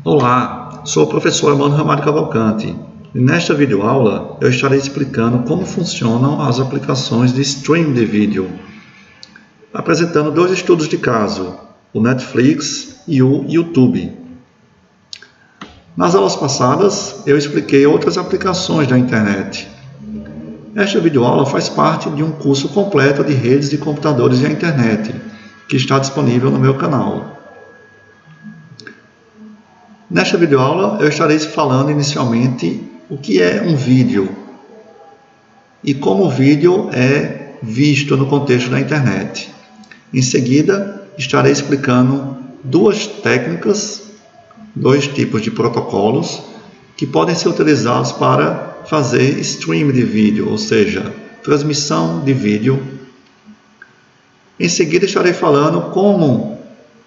Olá, sou o professor Armando Ramalho Cavalcante e nesta videoaula eu estarei explicando como funcionam as aplicações de stream de vídeo, apresentando dois estudos de caso, o Netflix e o YouTube. Nas aulas passadas eu expliquei outras aplicações da internet. Esta videoaula faz parte de um curso completo de redes de computadores e a internet, que está disponível no meu canal. Nesta videoaula eu estarei falando inicialmente o que é um vídeo e como o vídeo é visto no contexto da internet. Em seguida, estarei explicando duas técnicas, dois tipos de protocolos que podem ser utilizados para fazer stream de vídeo, ou seja, transmissão de vídeo. Em seguida, estarei falando como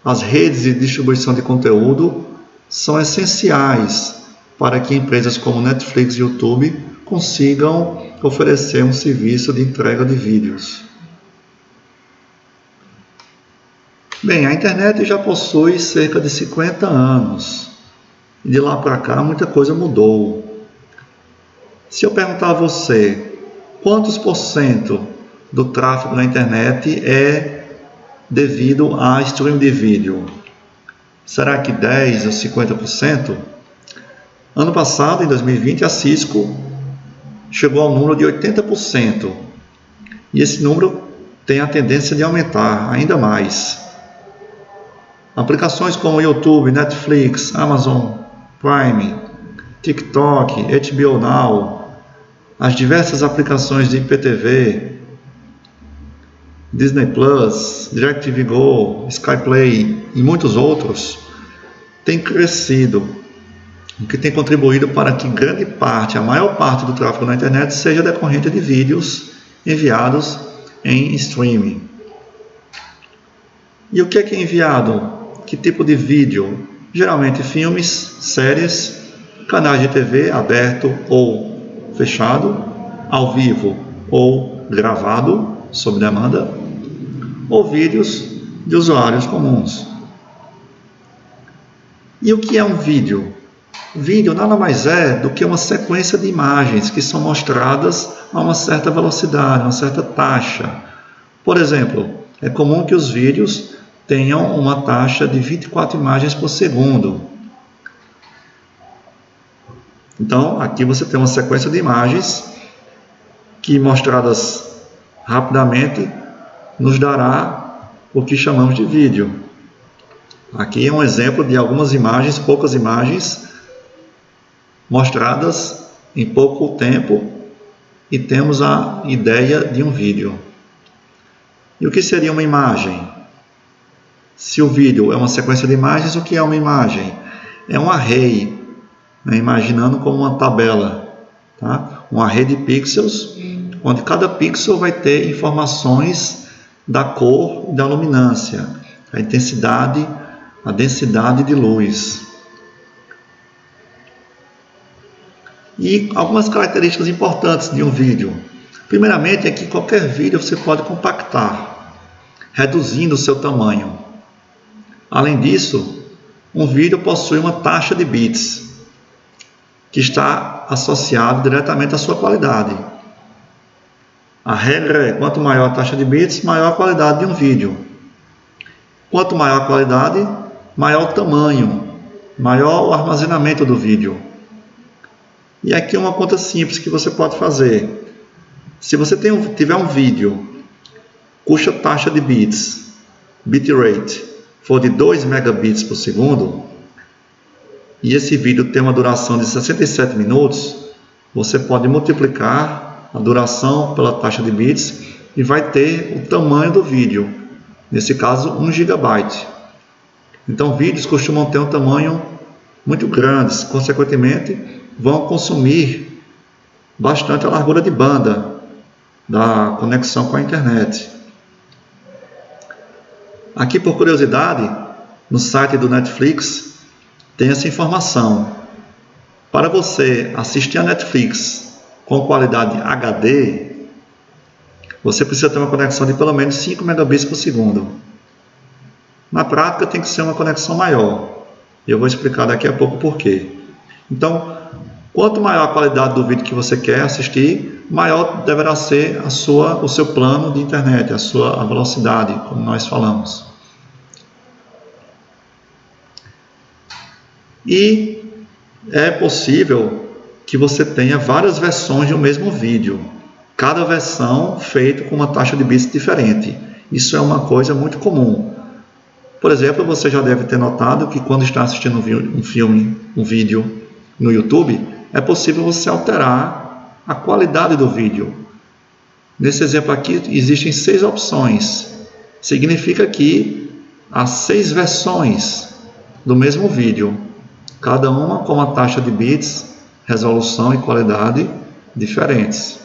as redes de distribuição de conteúdo são essenciais para que empresas como Netflix e YouTube consigam oferecer um serviço de entrega de vídeos. Bem, a internet já possui cerca de 50 anos e de lá para cá muita coisa mudou. Se eu perguntar a você quantos por cento do tráfego na internet é devido a stream de vídeo, será que 10% ou 50%? Ano passado, em 2020, a Cisco chegou ao número de 80%. E esse número tem a tendência de aumentar ainda mais. Aplicações como YouTube, Netflix, Amazon Prime, TikTok, HBO Now, as diversas aplicações de IPTV, Disney Plus, DirecTV Go, Sky Play e muitos outros têm crescido, o que tem contribuído para que grande parte, a maior parte do tráfego na internet seja decorrente de vídeos enviados em streaming. E o que é enviado? Que tipo de vídeo? Geralmente filmes, séries, canais de TV aberto ou fechado, ao vivo ou gravado, sob demanda, ou vídeos de usuários comuns. E o que é um vídeo? Vídeo nada mais é do que uma sequência de imagens que são mostradas a uma certa velocidade, uma certa taxa. Por exemplo, é comum que os vídeos tenham uma taxa de 24 imagens por segundo. Então, aqui você tem uma sequência de imagens que, mostradas rapidamente, nos dará o que chamamos de vídeo. Aqui é um exemplo de algumas imagens, poucas imagens, mostradas em pouco tempo e temos a ideia de um vídeo. E o que seria uma imagem? Se o vídeo é uma sequência de imagens, o que é uma imagem? É um array, imaginando como uma tabela, tá? Um array de pixels, onde cada pixel vai ter informações da cor e da luminância, a intensidade, a densidade de luz. E algumas características importantes de um vídeo. Primeiramente é que qualquer vídeo você pode compactar, reduzindo o seu tamanho. Além disso, um vídeo possui uma taxa de bits, que está associado diretamente à sua qualidade. A regra é, quanto maior a taxa de bits, maior a qualidade de um vídeo. Quanto maior a qualidade, maior o tamanho, maior o armazenamento do vídeo. E aqui uma conta simples que você pode fazer. Se você tiver um vídeo cuja taxa de bits, bitrate, for de 2 megabits por segundo, e esse vídeo tem uma duração de 67 minutos, você pode multiplicar a duração pela taxa de bits e vai ter o tamanho do vídeo, nesse caso 1 GB. Então vídeos costumam ter um tamanho muito grande, consequentemente vão consumir bastante a largura de banda da conexão com a internet. Aqui, por curiosidade, no site do Netflix tem essa informação. Para você assistir a Netflix com qualidade HD, você precisa ter uma conexão de pelo menos 5 megabits por segundo. Na prática tem que ser uma conexão maior. E eu vou explicar daqui a pouco por quê. Então, quanto maior a qualidade do vídeo que você quer assistir, maior deverá ser o seu plano de internet, a velocidade, como nós falamos. E é possível que você tenha várias versões de um mesmo vídeo, cada versão feita com uma taxa de bits diferente. Isso é uma coisa muito comum. Por exemplo, você já deve ter notado que quando está assistindo um vídeo no YouTube, é possível você alterar a qualidade do vídeo. Nesse exemplo aqui, existem 6 opções. Significa que há 6 versões do mesmo vídeo, cada uma com uma taxa de bits, resolução e qualidade diferentes.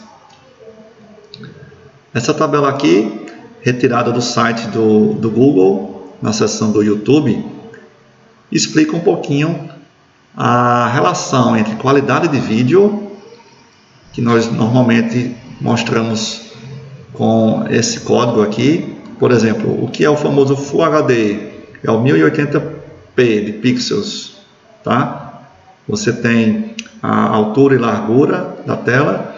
Essa tabela aqui, retirada do site do Google, na seção do YouTube, explica um pouquinho a relação entre qualidade de vídeo, que nós normalmente mostramos com esse código aqui. Por exemplo, o que é o famoso Full HD? É o 1080p de pixels, tá? Você tem a altura e largura da tela,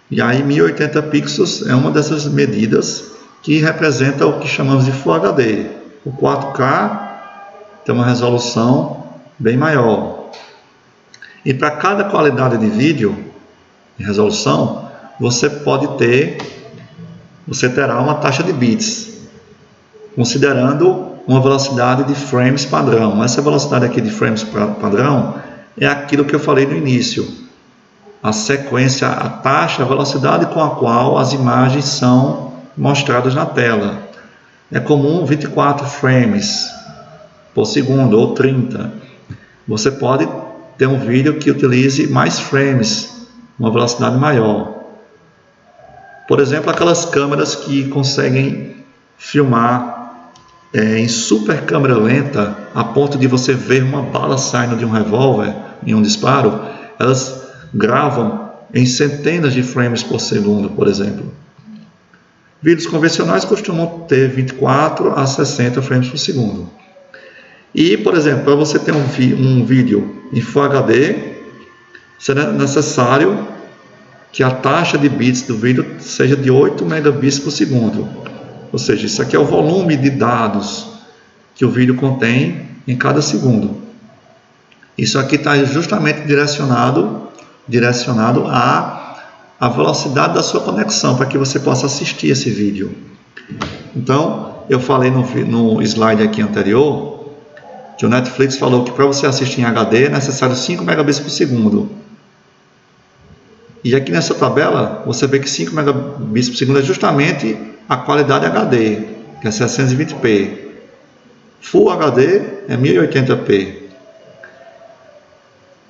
e aí 1080 pixels é uma dessas medidas que representa o que chamamos de Full HD. O 4K tem uma resolução bem maior. E para cada qualidade de vídeo e resolução, você terá uma taxa de bits, considerando uma velocidade de frames padrão. Essa velocidade aqui de frames padrão é aquilo que eu falei no início. A sequência, a taxa, a velocidade com a qual as imagens são mostradas na tela. É comum 24 frames por segundo ou 30. Você pode ter um vídeo que utilize mais frames, uma velocidade maior. Por exemplo, aquelas câmeras que conseguem filmar em super câmera lenta, a ponto de você ver uma bala saindo de um revólver em um disparo, elas gravam em centenas de frames por segundo, por exemplo. Vídeos convencionais costumam ter 24 a 60 frames por segundo. E, por exemplo, para você ter um vídeo em Full HD, será necessário que a taxa de bits do vídeo seja de 8 megabits por segundo. Ou seja, isso aqui é o volume de dados que o vídeo contém em cada segundo. Isso aqui está justamente direcionado à velocidade da sua conexão, para que você possa assistir esse vídeo. Então, eu falei no slide aqui anterior que o Netflix falou que para você assistir em HD é necessário 5 megabits por segundo. E aqui nessa tabela, você vê que 5 megabits por segundo é justamente a qualidade HD, que é 720p. Full HD é 1080p.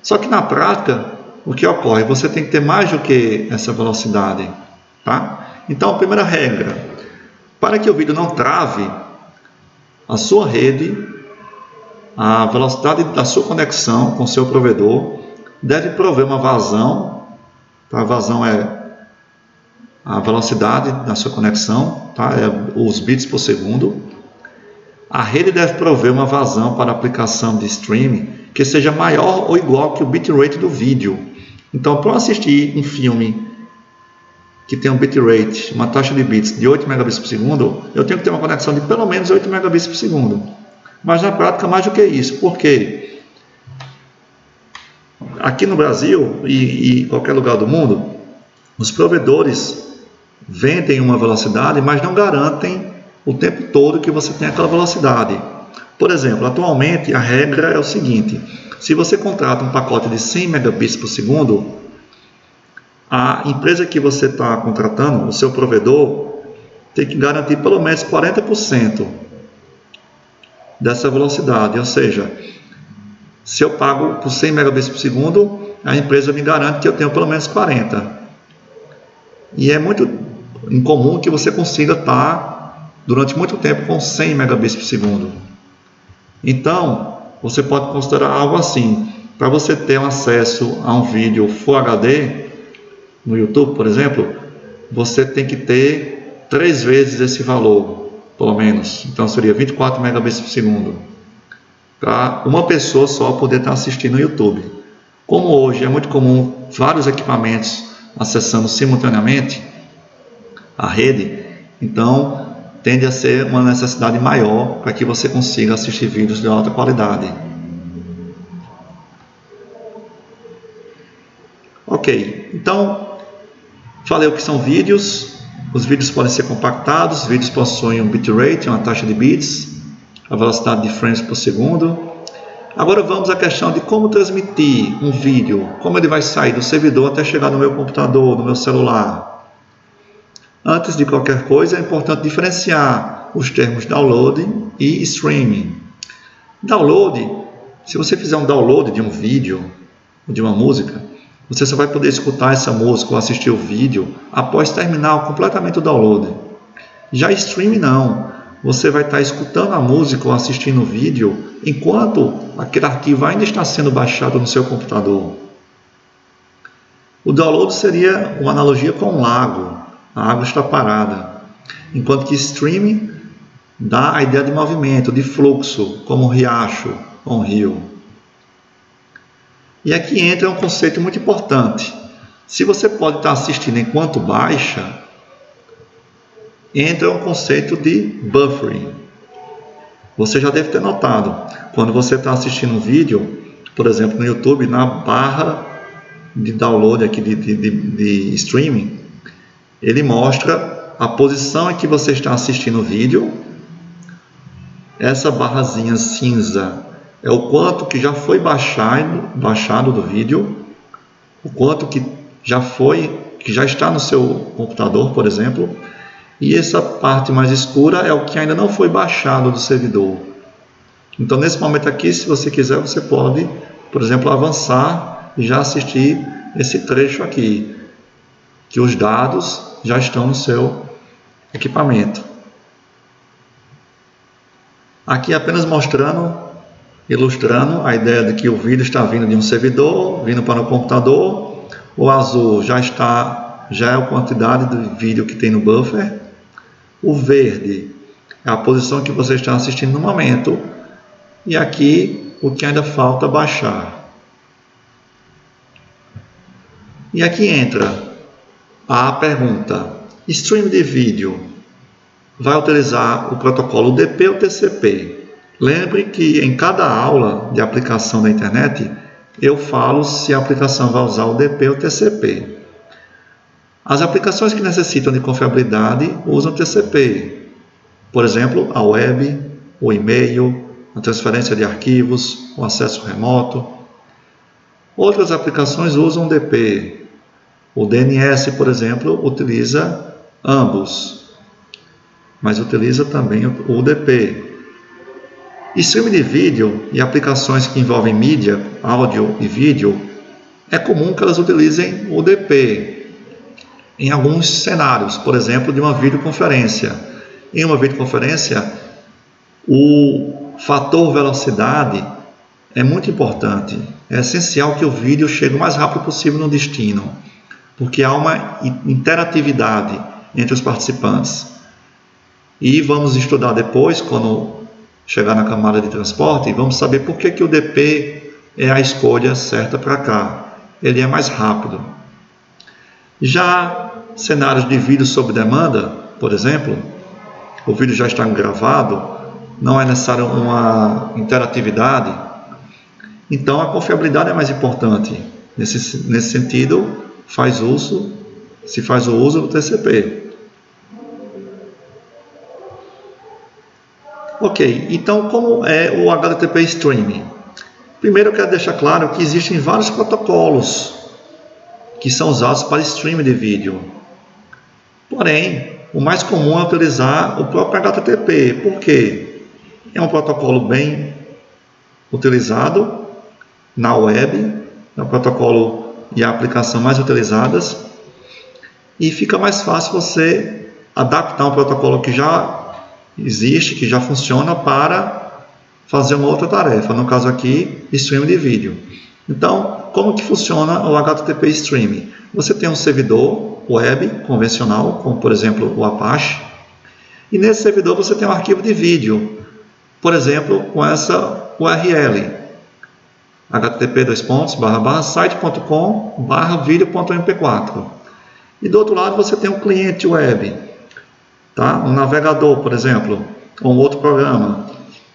Só que na prática, o que ocorre? Você tem que ter mais do que essa velocidade, tá? Então, a primeira regra, para que o vídeo não trave, a sua rede, a velocidade da sua conexão com o seu provedor deve prover uma vazão. A vazão é a velocidade da sua conexão, tá? É os bits por segundo. A rede deve prover uma vazão para a aplicação de streaming que seja maior ou igual que o bitrate do vídeo. Então, para eu assistir um filme que tem um bitrate, uma taxa de bits de 8 megabits por segundo, eu tenho que ter uma conexão de pelo menos 8 megabits por segundo. Mas na prática, mais do que isso. Por quê? Aqui no Brasil e em qualquer lugar do mundo, os provedores vendem uma velocidade, mas não garantem o tempo todo que você tem aquela velocidade. Por exemplo, atualmente a regra é o seguinte: se você contrata um pacote de 100 megabits por segundo, a empresa que você está contratando, o seu provedor, tem que garantir pelo menos 40% dessa velocidade. Ou seja, se eu pago por 100 megabits por segundo, a empresa me garante que eu tenho pelo menos 40. E é muito incomum que você consiga estar durante muito tempo com 100 megabits por segundo. Então, você pode considerar algo assim: para você ter um acesso a um vídeo Full HD no YouTube, por exemplo, você tem que ter 3 vezes esse valor, pelo menos. Então seria 24 megabits por segundo. para uma pessoa só poder estar assistindo no YouTube. Como hoje é muito comum vários equipamentos acessando simultaneamente a rede, então tende a ser uma necessidade maior para que você consiga assistir vídeos de alta qualidade. Ok, então falei o que são vídeos. Os vídeos podem ser compactados, os vídeos possuem um bitrate, uma taxa de bits, a velocidade de frames por segundo. Agora vamos à questão de como transmitir um vídeo, como ele vai sair do servidor até chegar no meu computador, no meu celular. Antes de qualquer coisa, é importante diferenciar os termos download e streaming. Download, se você fizer um download de um vídeo, de uma música, você só vai poder escutar essa música ou assistir o vídeo após terminar completamente o download. Já streaming não. Você vai estar escutando a música ou assistindo o vídeo enquanto aquele arquivo ainda está sendo baixado no seu computador. O download seria uma analogia com um lago. A água está parada. Enquanto que streaming dá a ideia de movimento, de fluxo, como um riacho ou um rio. E aqui entra um conceito muito importante. Se você pode estar assistindo enquanto baixa, entra um conceito de buffering. Você já deve ter notado, quando você está assistindo um vídeo, por exemplo no YouTube, na barra de download aqui de streaming, ele mostra a posição em que você está assistindo o vídeo. Essa barrazinha cinza é o quanto que já foi baixado do vídeo, o quanto que já está no seu computador, por exemplo. E essa parte mais escura é o que ainda não foi baixado do servidor. Então, nesse momento aqui, se você quiser, você pode, por exemplo, avançar e já assistir esse trecho aqui, que os dados já estão no seu equipamento. Aqui apenas ilustrando a ideia de que o vídeo está vindo de um servidor, vindo para o computador. O azul já é a quantidade de vídeo que tem no buffer. O verde é a posição que você está assistindo no momento. E aqui o que ainda falta baixar. E aqui entra a pergunta: stream de vídeo vai utilizar o protocolo UDP ou TCP? Lembre que em cada aula de aplicação da internet eu falo se a aplicação vai usar o UDP ou TCP. As aplicações que necessitam de confiabilidade usam TCP. Por exemplo, a web, o e-mail, a transferência de arquivos, o acesso remoto. Outras aplicações usam UDP. O DNS, por exemplo, utiliza ambos, mas utiliza também o UDP. Streaming de vídeo e aplicações que envolvem mídia, áudio e vídeo, é comum que elas utilizem o UDP em alguns cenários, por exemplo, de uma videoconferência. Em uma videoconferência, o fator velocidade é muito importante. É essencial que o vídeo chegue o mais rápido possível no destino, porque há uma interatividade entre os participantes. E vamos estudar depois, quando chegar na camada de transporte, e vamos saber por que o UDP é a escolha certa para cá. Ele é mais rápido. Já cenários de vídeo sob demanda, por exemplo, o vídeo já está gravado, não é necessário uma interatividade, então a confiabilidade é mais importante. Nesse sentido, se faz o uso do TCP. Ok, então como é o HTTP Streaming? Primeiro eu quero deixar claro que existem vários protocolos que são usados para streaming de vídeo. Porém, o mais comum é utilizar o próprio HTTP. Por quê? É um protocolo bem utilizado na web, é o protocolo e a aplicação mais utilizadas, e fica mais fácil você adaptar um protocolo que já existe, que já funciona, para fazer uma outra tarefa, no caso aqui, streaming de vídeo. Então, como que funciona o HTTP Streaming? Você tem um servidor web convencional, como por exemplo o Apache, e nesse servidor você tem um arquivo de vídeo. por exemplo, com essa URL, http://site.com/video.mp4. E do outro lado você tem um cliente web, tá? Um navegador, por exemplo, ou um outro programa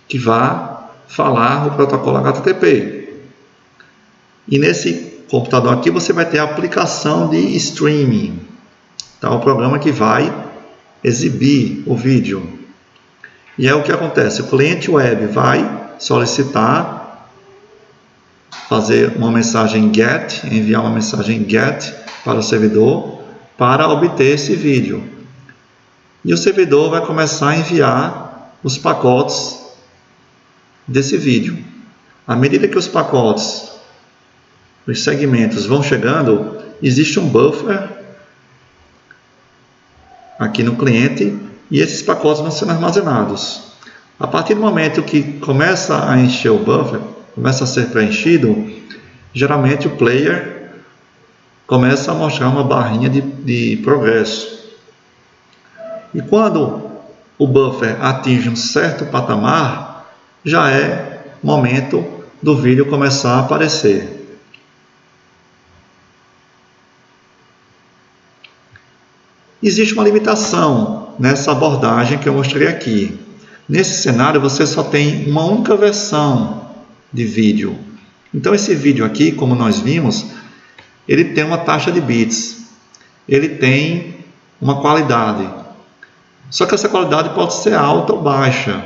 que vai falar o protocolo HTTP. E nesse computador aqui você vai ter a aplicação de streaming, tá? O programa que vai exibir o vídeo. E é o que acontece, o cliente web vai solicitar, fazer uma mensagem GET, enviar uma mensagem GET para o servidor para obter esse vídeo. E o servidor vai começar a enviar os pacotes desse vídeo. À medida que os pacotes, os segmentos vão chegando, existe um buffer aqui no cliente e esses pacotes vão sendo armazenados. A partir do momento que começa a encher o buffer, começa a ser preenchido, geralmente o player começa a mostrar uma barrinha de progresso. E quando o buffer atinge um certo patamar, já é momento do vídeo começar a aparecer. Existe uma limitação nessa abordagem que eu mostrei aqui. Nesse cenário você só tem uma única versão de vídeo. Então esse vídeo aqui, como nós vimos, ele tem uma taxa de bits, ele tem uma qualidade. Só que essa qualidade pode ser alta ou baixa.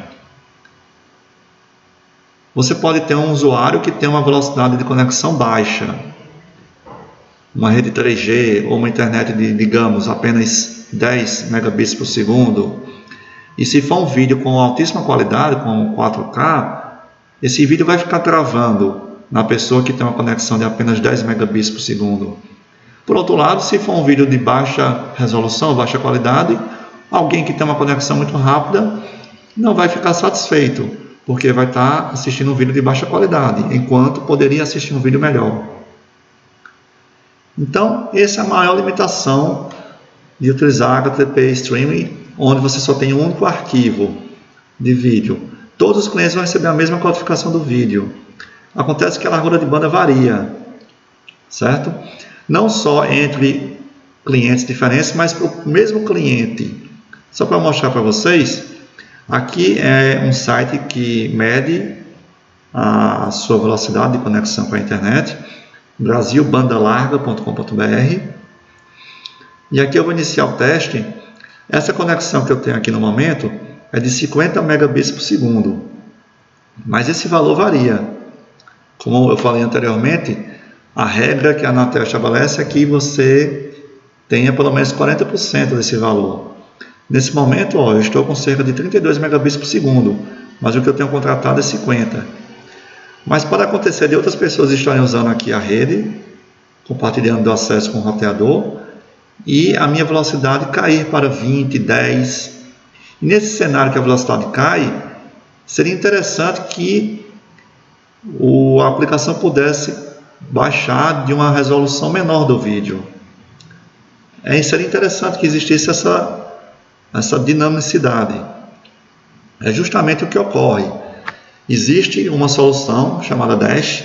Você pode ter um usuário que tem uma velocidade de conexão baixa, uma rede 3G ou uma internet de, digamos, apenas 10 megabits por segundo. E se for um vídeo com altíssima qualidade, como 4K, esse vídeo vai ficar travando na pessoa que tem uma conexão de apenas 10 megabits por segundo. Por outro lado, se for um vídeo de baixa resolução, baixa qualidade, alguém que tem uma conexão muito rápida não vai ficar satisfeito, porque vai estar assistindo um vídeo de baixa qualidade, enquanto poderia assistir um vídeo melhor. Então, essa é a maior limitação de utilizar HTTP Streaming, onde você só tem um único arquivo de vídeo. Todos os clientes vão receber a mesma codificação do vídeo. Acontece que a largura de banda varia, certo? Não só entre clientes diferentes, mas para o mesmo cliente. Só para mostrar para vocês, aqui é um site que mede a sua velocidade de conexão com a internet, brasilbandalarga.com.br. E aqui eu vou iniciar o teste. Essa conexão que eu tenho aqui no momento é de 50 megabits por segundo, mas esse valor varia. Como eu falei anteriormente, a regra que a Anatel estabelece é que você tenha pelo menos 40% desse valor. Nesse momento, eu estou com cerca de 32 megabits por segundo, mas o que eu tenho contratado é 50. Mas pode acontecer de outras pessoas estarem usando aqui a rede, compartilhando o acesso com o roteador, e a minha velocidade cair para 20, 10. E nesse cenário que a velocidade cai, seria interessante que a aplicação pudesse baixar de uma resolução menor do vídeo. Seria interessante que existisse essa dinamicidade. É justamente o que ocorre. Existe uma solução chamada Dash,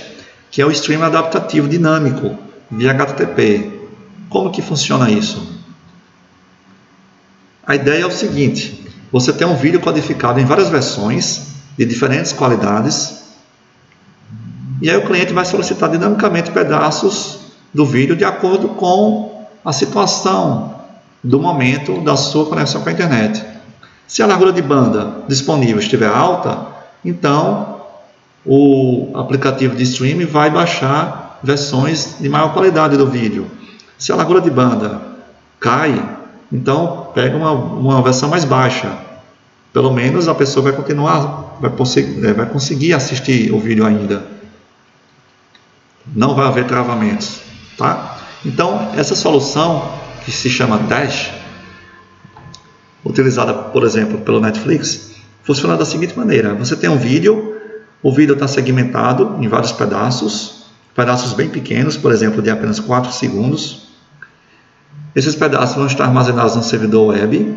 que é o stream adaptativo dinâmico via HTTP. Como que funciona isso? A ideia é o seguinte: você tem um vídeo codificado em várias versões de diferentes qualidades, e aí o cliente vai solicitar dinamicamente pedaços do vídeo de acordo com a situação do momento da sua conexão com a internet. Se a largura de banda disponível estiver alta, então o aplicativo de streaming vai baixar versões de maior qualidade do vídeo. Se a largura de banda cai, então pega uma versão mais baixa. Pelo menos a pessoa vai conseguir assistir o vídeo ainda. Não vai haver travamentos, tá? Então, essa solução, que se chama Dash, utilizada, por exemplo, pelo Netflix, funciona da seguinte maneira: você tem um vídeo, o vídeo está segmentado em vários pedaços bem pequenos, por exemplo, de apenas 4 segundos. Esses pedaços vão estar armazenados no servidor web,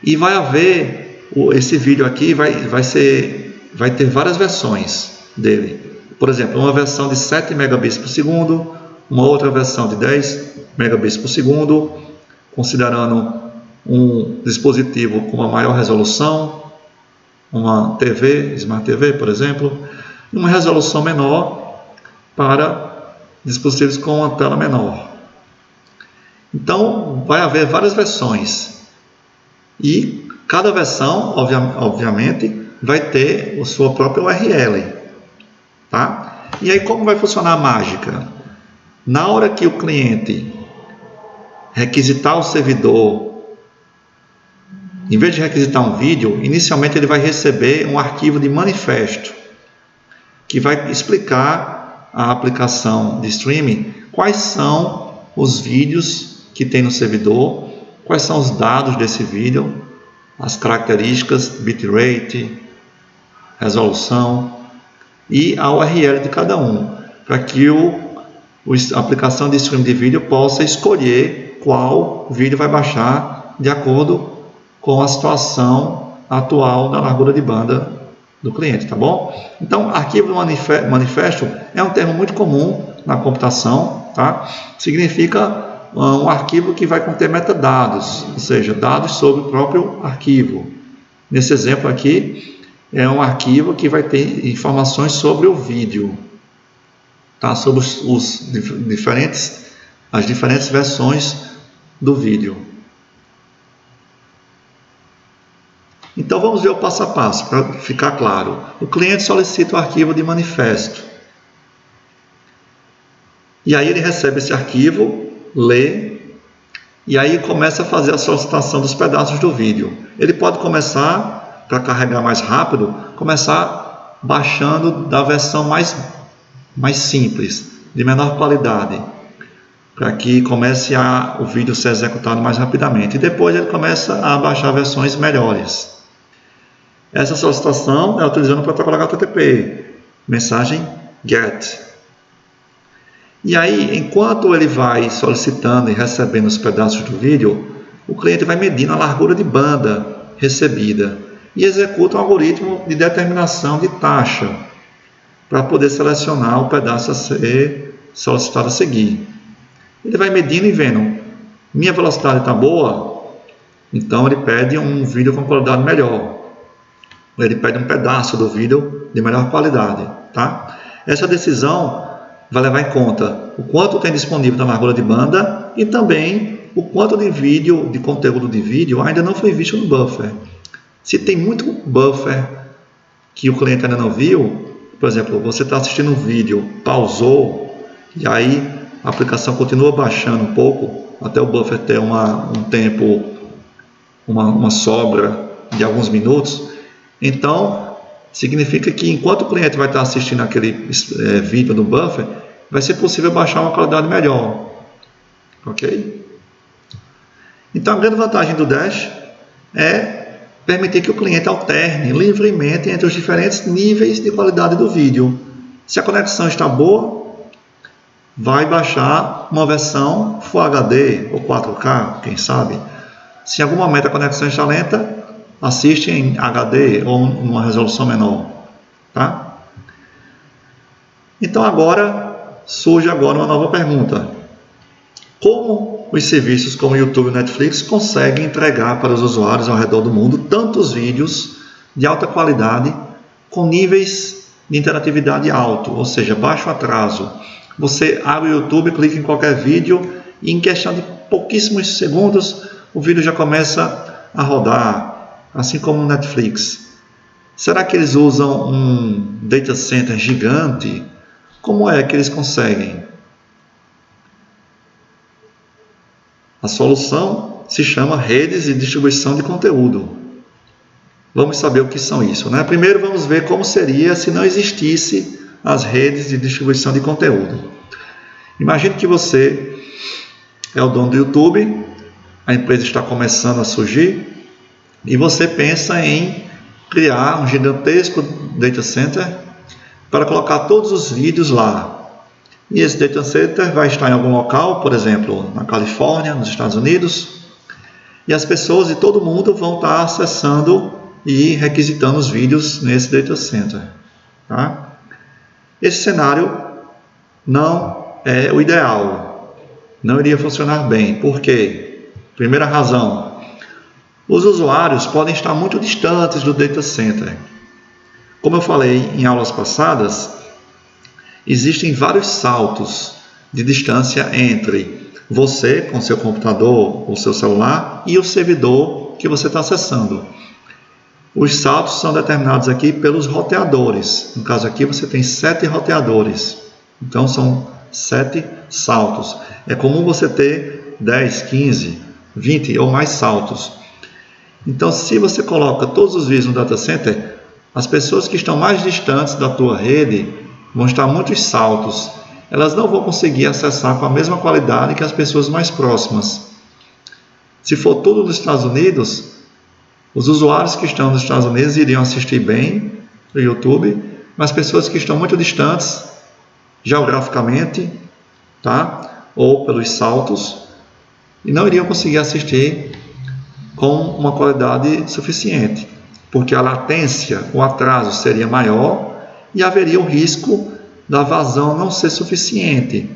e vai haver esse vídeo aqui vai ter várias versões dele. Por exemplo, uma versão de 7 megabits por segundo, uma outra versão de 10 megabits por segundo, considerando um dispositivo com uma maior resolução, uma TV, Smart TV, por exemplo, e uma resolução menor para dispositivos com uma tela menor. Então, vai haver várias versões e cada versão, obviamente, vai ter a sua própria URL, tá? E aí, como vai funcionar a mágica? Na hora que o cliente requisitar o servidor, em vez de requisitar um vídeo, inicialmente ele vai receber um arquivo de manifesto que vai explicar a aplicação de streaming, quais são os vídeos que tem no servidor, quais são os dados desse vídeo, as características, bitrate, resolução e a URL de cada um, para que a aplicação de streaming de vídeo possa escolher qual vídeo vai baixar de acordo com a situação atual da largura de banda do cliente, tá bom? Então, arquivo manifesto é um termo muito comum na computação, tá? Significa um arquivo que vai conter metadados, ou seja, dados sobre o próprio arquivo. Nesse exemplo aqui, é um arquivo que vai ter informações sobre o vídeo, tá? Sobre as diferentes versões do vídeo. Então vamos ver o passo a passo para ficar claro. O cliente solicita o arquivo de manifesto. E aí ele recebe esse arquivo, lê, e aí começa a fazer a solicitação dos pedaços do vídeo. Ele pode começar, para carregar mais rápido, começar baixando da versão mais simples, de menor qualidade, para que comece o vídeo ser executado mais rapidamente. E depois ele começa a baixar versões melhores. Essa solicitação é utilizando o protocolo HTTP, mensagem GET. E aí, enquanto ele vai solicitando e recebendo os pedaços do vídeo, o cliente vai medindo a largura de banda recebida e executa um algoritmo de determinação de taxa para poder selecionar o pedaço a ser solicitado a seguir. Ele vai medindo e vendo, minha velocidade está boa, então ele pede um vídeo com qualidade melhor. Ele pede um pedaço do vídeo de melhor qualidade, tá? Essa decisão vai levar em conta o quanto tem disponível na largura de banda e também o quanto de conteúdo de vídeo ainda não foi visto no buffer. Se tem muito buffer que o cliente ainda não viu, por exemplo, você está assistindo um vídeo, pausou, e aí a aplicação continua baixando um pouco, até o buffer ter um tempo, uma sobra de alguns minutos. Então, significa que enquanto o cliente vai estar assistindo aquele vídeo no buffer, vai ser possível baixar uma qualidade melhor. Ok? Então, a grande vantagem do Dash é permitir que o cliente alterne livremente entre os diferentes níveis de qualidade do vídeo. Se a conexão está boa, vai baixar uma versão Full HD ou 4K, quem sabe. Se em algum momento a conexão está lenta, assiste em HD ou numa resolução menor, tá? Então surge agora uma nova pergunta: como os serviços como YouTube e Netflix conseguem entregar para os usuários ao redor do mundo tantos vídeos de alta qualidade com níveis de interatividade alto, ou seja, baixo atraso? Você abre o YouTube, clica em qualquer vídeo e em questão de pouquíssimos segundos o vídeo já começa a rodar, assim como no Netflix. Será que eles usam um data center gigante? Como é que eles conseguem? A solução se chama redes de distribuição de conteúdo. Vamos saber o que são isso, né? Primeiro vamos ver como seria se não existisse as redes de distribuição de conteúdo. Imagine que você é o dono do YouTube, a empresa está começando a surgir, e você pensa em criar um gigantesco data center para colocar todos os vídeos lá. E esse data center vai estar em algum local, por exemplo, na Califórnia, nos Estados Unidos, e as pessoas de todo mundo vão estar acessando e requisitando os vídeos nesse data center. Tá? Esse cenário não é o ideal, não iria funcionar bem. Por quê? Primeira razão, os usuários podem estar muito distantes do data center. Como eu falei em aulas passadas, existem vários saltos de distância entre você com seu computador ou seu celular e o servidor que você está acessando. Os saltos são determinados aqui pelos roteadores. No caso aqui você tem 7 roteadores. Então são 7 saltos. É comum você ter 10, 15, 20 ou mais saltos. Então se você coloca todos os vídeos no data center, as pessoas que estão mais distantes da tua rede vão estar muitos saltos. Elas não vão conseguir acessar com a mesma qualidade que as pessoas mais próximas. Se for tudo nos Estados Unidos, os usuários que estão nos Estados Unidos iriam assistir bem no YouTube, mas pessoas que estão muito distantes geograficamente, tá? Ou pelos saltos, e não iriam conseguir assistir com uma qualidade suficiente, porque a latência, o atraso seria maior e haveria o risco da vazão não ser suficiente.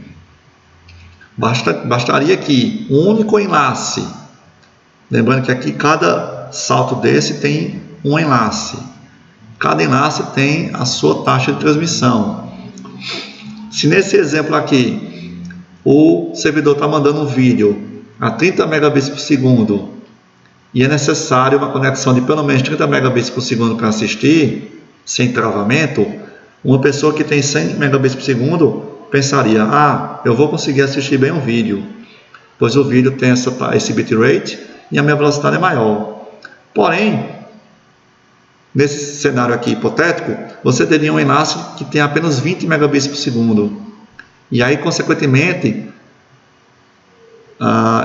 Bastaria que um único enlace, lembrando que aqui cada salto desse tem um enlace, cada enlace tem a sua taxa de transmissão. Se nesse exemplo aqui o servidor está mandando um vídeo a 30 megabits por segundo e é necessário uma conexão de pelo menos 30 megabits por segundo para assistir, sem travamento, uma pessoa que tem 100 megabits por segundo pensaria, eu vou conseguir assistir bem um vídeo, pois o vídeo tem esse bitrate e a minha velocidade é maior. Porém, nesse cenário aqui hipotético, você teria um enlace que tem apenas 20 megabits por segundo. E aí, consequentemente,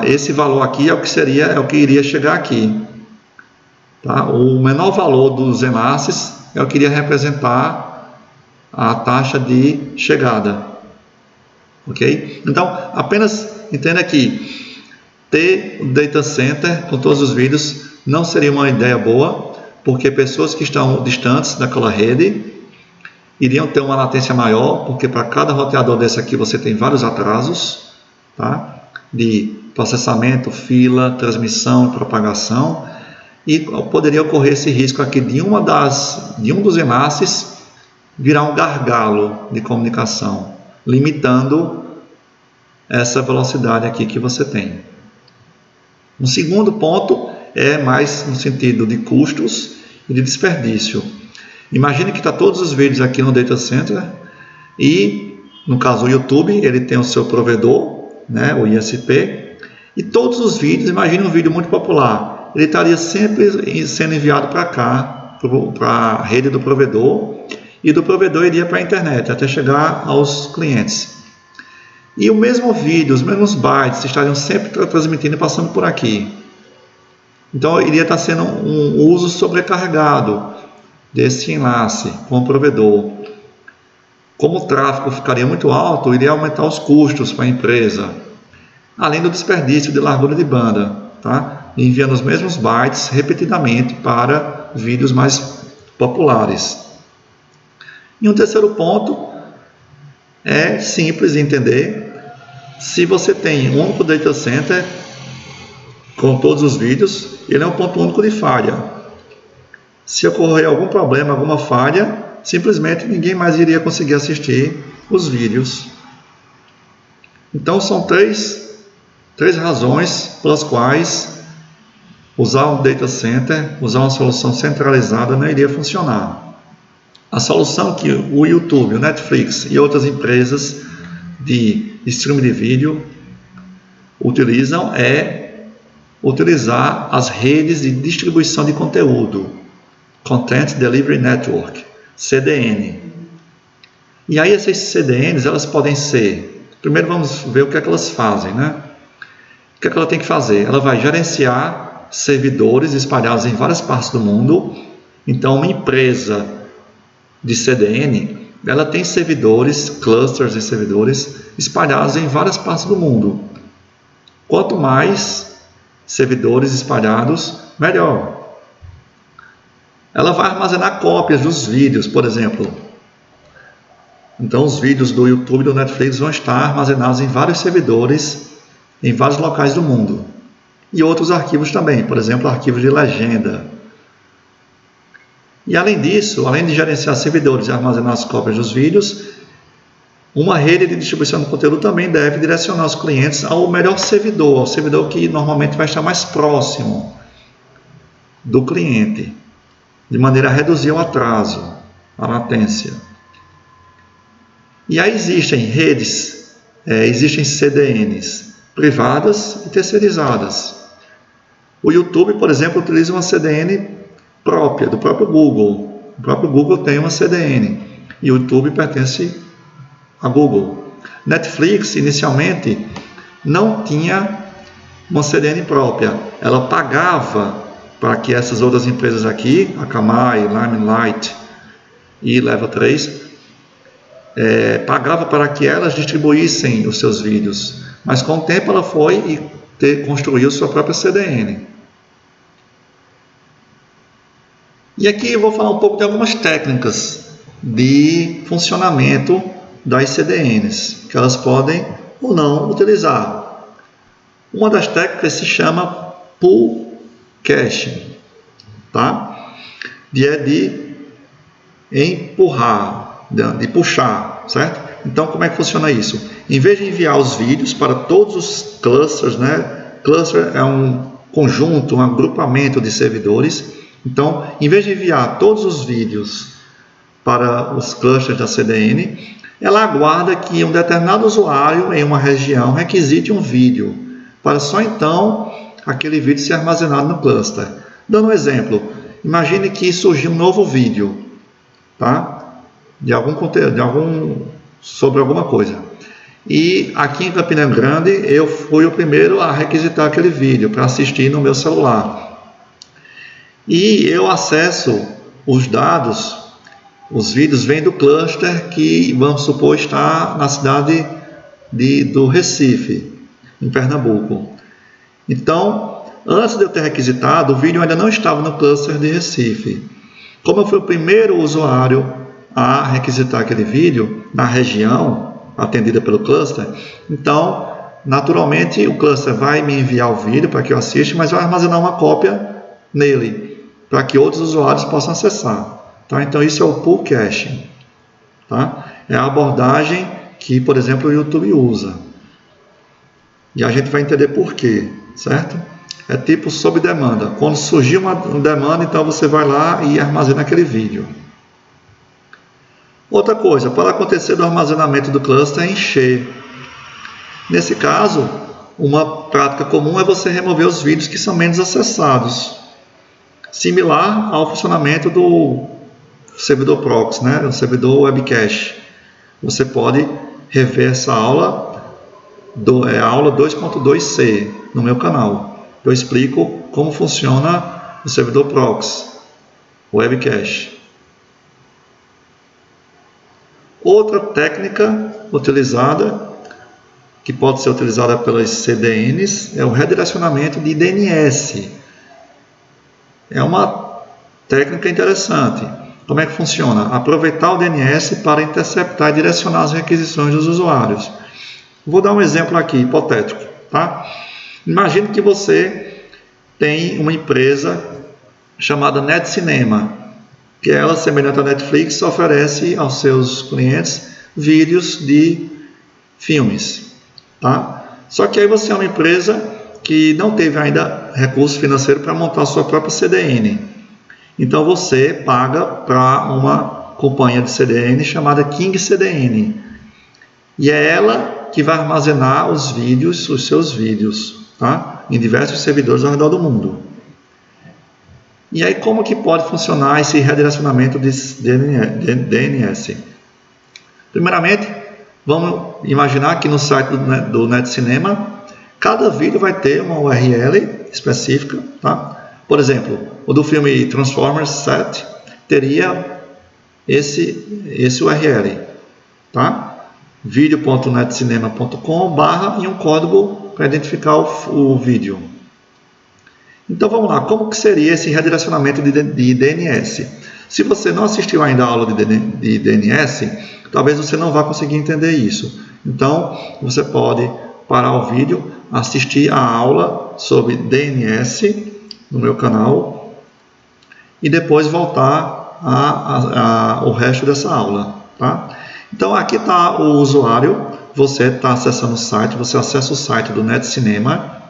esse valor aqui é o que iria chegar aqui. Tá? O menor valor dos enlaces é o que iria representar a taxa de chegada. Ok? Então, apenas entenda que ter o data center com todos os vídeos não seria uma ideia boa, porque pessoas que estão distantes daquela rede iriam ter uma latência maior, porque para cada roteador desse aqui você tem vários atrasos, tá? De processamento, fila, transmissão, propagação, e poderia ocorrer esse risco aqui de um dos enlaces virar um gargalo de comunicação, limitando essa velocidade aqui que você tem. Um segundo ponto é mais no sentido de custos e de desperdício. Imagine que está todos os vídeos aqui no data center e, no caso o YouTube, ele tem o seu provedor, né, o ISP, e todos os vídeos, imagine um vídeo muito popular, ele estaria sempre sendo enviado para cá, para a rede do provedor, e do provedor iria para a internet, até chegar aos clientes. E o mesmo vídeo, os mesmos bytes estariam sempre transmitindo e passando por aqui. Então iria estar sendo um uso sobrecarregado desse enlace com o provedor. Como o tráfego ficaria muito alto, iria aumentar os custos para a empresa, além do desperdício de largura de banda, tá? Enviando os mesmos bytes repetidamente para vídeos mais populares. E um terceiro ponto é simples de entender. Se você tem um único data center com todos os vídeos, ele é um ponto único de falha. Se ocorrer algum problema, alguma falha, simplesmente ninguém mais iria conseguir assistir os vídeos. Então são três razões pelas quais usar um data center, usar uma solução centralizada não iria funcionar. A solução que o YouTube, o Netflix e outras empresas de streaming de vídeo utilizam é utilizar as redes de distribuição de conteúdo, Content Delivery Network, CDN. E aí essas CDNs, elas podem ser, primeiro vamos ver o que é que elas fazem, né? O que é que ela tem que fazer? Ela vai gerenciar servidores espalhados em várias partes do mundo. Então uma empresa de CDN, ela tem servidores, clusters de servidores espalhados em várias partes do mundo. Quanto mais servidores espalhados, melhor. ela vai armazenar cópias dos vídeos, por exemplo. Então, os vídeos do YouTube e do Netflix vão estar armazenados em vários servidores, em vários locais do mundo. E outros arquivos também, por exemplo, arquivos de legenda. E além disso, além de gerenciar servidores e armazenar as cópias dos vídeos, uma rede de distribuição de conteúdo também deve direcionar os clientes ao melhor servidor, ao servidor que normalmente vai estar mais próximo do cliente, de maneira a reduzir o atraso, a latência. E aí existem redes, existem CDNs privadas e terceirizadas. O YouTube, por exemplo, utiliza uma CDN própria, do próprio Google. O próprio Google tem uma CDN e o YouTube pertence a Google. Netflix, inicialmente, não tinha uma CDN própria. Ela pagava para que essas outras empresas aqui, Akamai, Limelight e Level 3, pagava para que elas distribuíssem os seus vídeos. Mas com o tempo ela foi e construiu sua própria CDN. E aqui eu vou falar um pouco de algumas técnicas de funcionamento das CDNs, que elas podem ou não utilizar. Uma das técnicas se chama pull caching, tá? De empurrar, de puxar, certo? Então, como é que funciona isso? Em vez de enviar os vídeos para todos os clusters, né? Cluster é um conjunto, um agrupamento de servidores. Então, em vez de enviar todos os vídeos para os clusters da CDN, ela aguarda que um determinado usuário em uma região requisite um vídeo, para só então aquele vídeo ser armazenado no cluster. Dando um exemplo, imagine que surgiu um novo vídeo, tá? De algum conteúdo, sobre alguma coisa. E aqui em Campina Grande eu fui o primeiro a requisitar aquele vídeo para assistir no meu celular. E eu acesso os dados, os vídeos vêm do cluster que, vamos supor, está na cidade do Recife, em Pernambuco. Então, antes de eu ter requisitado, o vídeo ainda não estava no cluster de Recife. Como eu fui o primeiro usuário a requisitar aquele vídeo na região atendida pelo cluster, então, naturalmente, o cluster vai me enviar o vídeo para que eu assista, mas vai armazenar uma cópia nele, para que outros usuários possam acessar. Tá? Então, isso é o pull caching. Tá? É a abordagem que, por exemplo, o YouTube usa. E a gente vai entender por quê, certo? É tipo sob demanda. Quando surgir uma demanda, então você vai lá e armazena aquele vídeo. Outra coisa, para acontecer do armazenamento do cluster é encher. Nesse caso, uma prática comum é você remover os vídeos que são menos acessados. Similar ao funcionamento do servidor proxy, né? O servidor webcache. Você pode rever essa aula, aula 2.2c, no meu canal. Eu explico como funciona o servidor proxy, o webcache. Outra técnica utilizada, que pode ser utilizada pelas CDNs, é o redirecionamento de DNS. É uma técnica interessante. Como é que funciona? Aproveitar o DNS para interceptar e direcionar as requisições dos usuários. Vou dar um exemplo aqui, hipotético. Tá? Imagine que você tem uma empresa chamada NetCinema, que ela, semelhante à Netflix, oferece aos seus clientes vídeos de filmes. Tá? Só que aí você é uma empresa que não teve ainda recurso financeiro para montar a sua própria CDN. Então você paga para uma companhia de CDN chamada King CDN. E é ela que vai armazenar os vídeos, os seus vídeos, tá? Em diversos servidores ao redor do mundo. E aí como que pode funcionar esse redirecionamento de DNS? Primeiramente, vamos imaginar que no site do NetCinema, cada vídeo vai ter uma URL específica, tá? Por exemplo, o do filme Transformers 7 teria esse URL, tá? video.netcinema.com/ e um código para identificar o vídeo. Então vamos lá, como que seria esse redirecionamento de DNS? Se você não assistiu ainda a aula de DNS, talvez você não vá conseguir entender isso. Então você pode parar o vídeo, assistir a aula sobre DNS no meu canal e depois voltar o resto dessa aula, tá? Então aqui está o usuário, você está acessando o site, você acessa o site do NetCinema,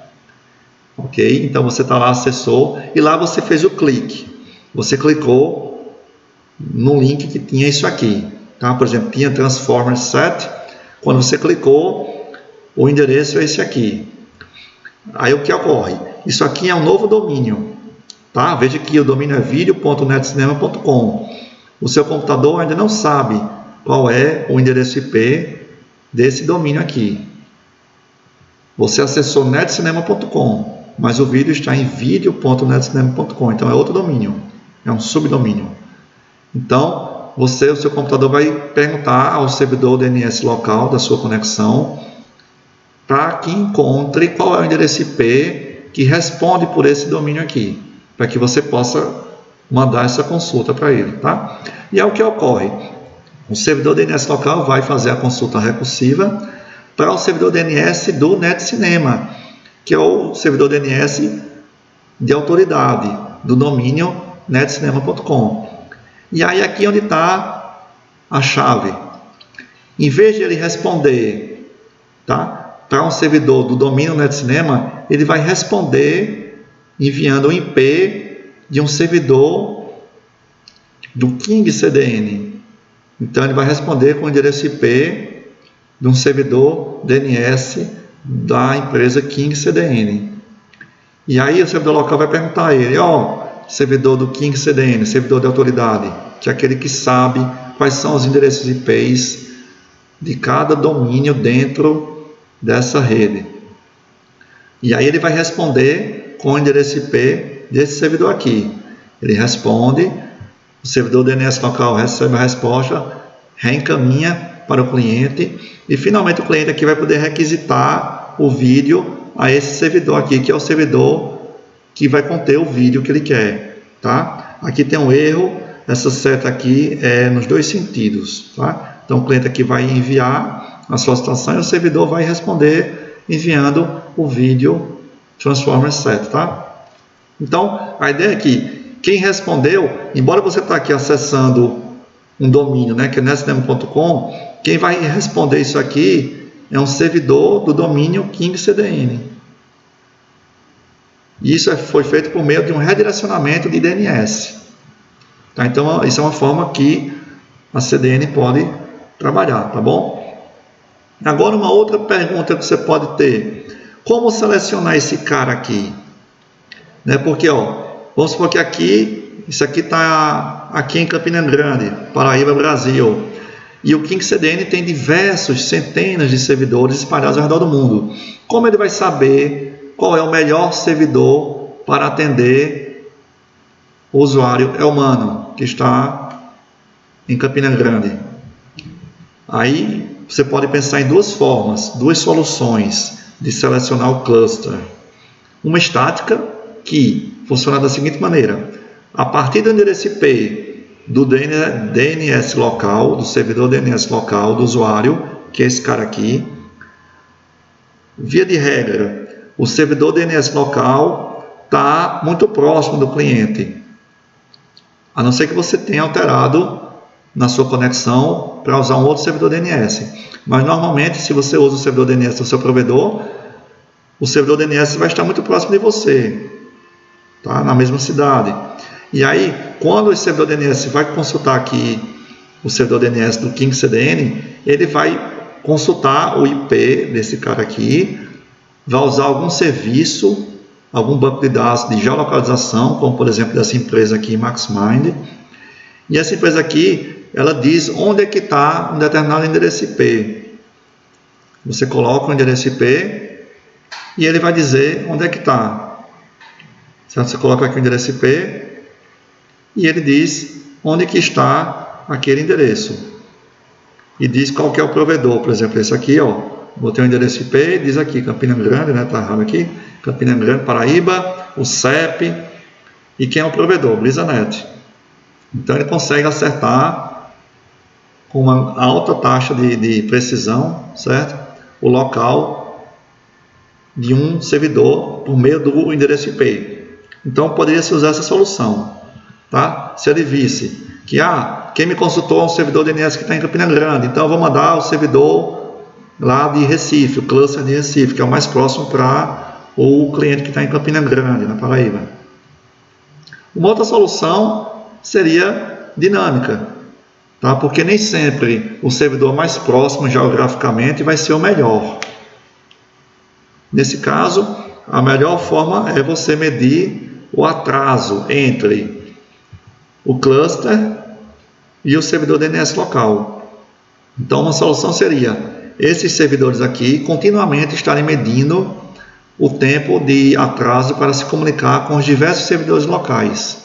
ok? Então você está lá, acessou, e lá você fez o clique, você clicou no link que tinha isso aqui, tá? Por exemplo, tinha Transformers 7, quando você clicou, o endereço é esse aqui. Aí o que ocorre? Isso aqui é um novo domínio, tá? Veja que o domínio é video.netcinema.com. O seu computador ainda não sabe qual é o endereço IP desse domínio aqui. Você acessou netcinema.com, mas o vídeo está em video.netcinema.com, então é outro domínio, é um subdomínio. Então, o seu computador vai perguntar ao servidor DNS local da sua conexão para que encontre qual é o endereço IP que responde por esse domínio aqui, para que você possa mandar essa consulta para ele, tá? E é o que ocorre. O servidor DNS local vai fazer a consulta recursiva para o servidor DNS do NetCinema, que é o servidor DNS de autoridade do domínio netcinema.com. E aí aqui onde está a chave. Em vez de ele responder, tá, para um servidor do domínio NetCinema, ele vai responder enviando o IP de um servidor do KingCDN. Então ele vai responder com o endereço IP de um servidor DNS da empresa KingCDN. E aí o servidor local vai perguntar a ele, servidor do KingCDN, servidor de autoridade, que é aquele que sabe quais são os endereços IPs de cada domínio dentro dessa rede. E aí ele vai responder com o endereço IP desse servidor aqui. Ele responde, o servidor DNS local recebe a resposta, reencaminha para o cliente e finalmente o cliente aqui vai poder requisitar o vídeo a esse servidor aqui, que é o servidor que vai conter o vídeo que ele quer, tá? Aqui tem um erro, essa seta aqui é nos dois sentidos, tá? Então o cliente aqui vai enviar a solicitação e o servidor vai responder enviando o vídeo Transformers 7, tá? Então a ideia é que quem respondeu, embora você está aqui acessando um domínio, né, que é netcinema.com, quem vai responder isso aqui é um servidor do domínio KingCDN. E isso foi feito por meio de um redirecionamento de DNS. Tá? Então, isso é uma forma que a CDN pode trabalhar, tá bom? Agora, uma outra pergunta que você pode ter. Como selecionar esse cara aqui? Né? Porque, vamos supor que aqui, isso aqui está aqui em Campina Grande, Paraíba, Brasil. E o KingCDN tem diversos, centenas de servidores espalhados ao redor do mundo. Como ele vai saber qual é o melhor servidor para atender o usuário humano que está em Campina Grande? Aí você pode pensar em duas formas, duas soluções de selecionar o cluster. Uma estática que funciona da seguinte maneira: a partir do endereço IP do DNS local, do servidor DNS local do usuário, que é esse cara aqui, via de regra, o servidor DNS local está muito próximo do cliente, a não ser que você tenha alterado na sua conexão para usar um outro servidor DNS. Mas normalmente, se você usa o servidor DNS do seu provedor, o servidor DNS vai estar muito próximo de você, tá? Na mesma cidade. E aí, quando o servidor DNS vai consultar aqui o servidor DNS do KingCDN, ele vai consultar o IP desse cara aqui, vai usar algum serviço, algum banco de dados de geolocalização, como por exemplo dessa empresa aqui, MaxMind. E essa empresa aqui, ela diz onde é que está um determinado endereço IP. Você coloca o endereço IP e ele vai dizer onde é que está. Você coloca aqui o endereço IP e ele diz onde que está aquele endereço. E diz qual que é o provedor. Por exemplo, esse aqui, botei o endereço IP, diz aqui Campina Grande, né? Tá errado aqui, Campina Grande, Paraíba, o CEP e quem é o provedor, BrisaNet. Então ele consegue acertar com uma alta taxa de precisão, certo? O local de um servidor por meio do endereço IP. Então poderia-se usar essa solução, tá? Se ele visse que quem me consultou é um servidor DNS que está em Campina Grande, então eu vou mandar o servidor lá de Recife, o cluster de Recife, que é o mais próximo para o cliente que está em Campina Grande, na Paraíba. Uma outra solução seria dinâmica, tá? Porque nem sempre o servidor mais próximo geograficamente vai ser o melhor. Nesse caso, a melhor forma é você medir o atraso entre o cluster e o servidor DNS local. Então, uma solução seria esses servidores aqui continuamente estarem medindo o tempo de atraso para se comunicar com os diversos servidores locais.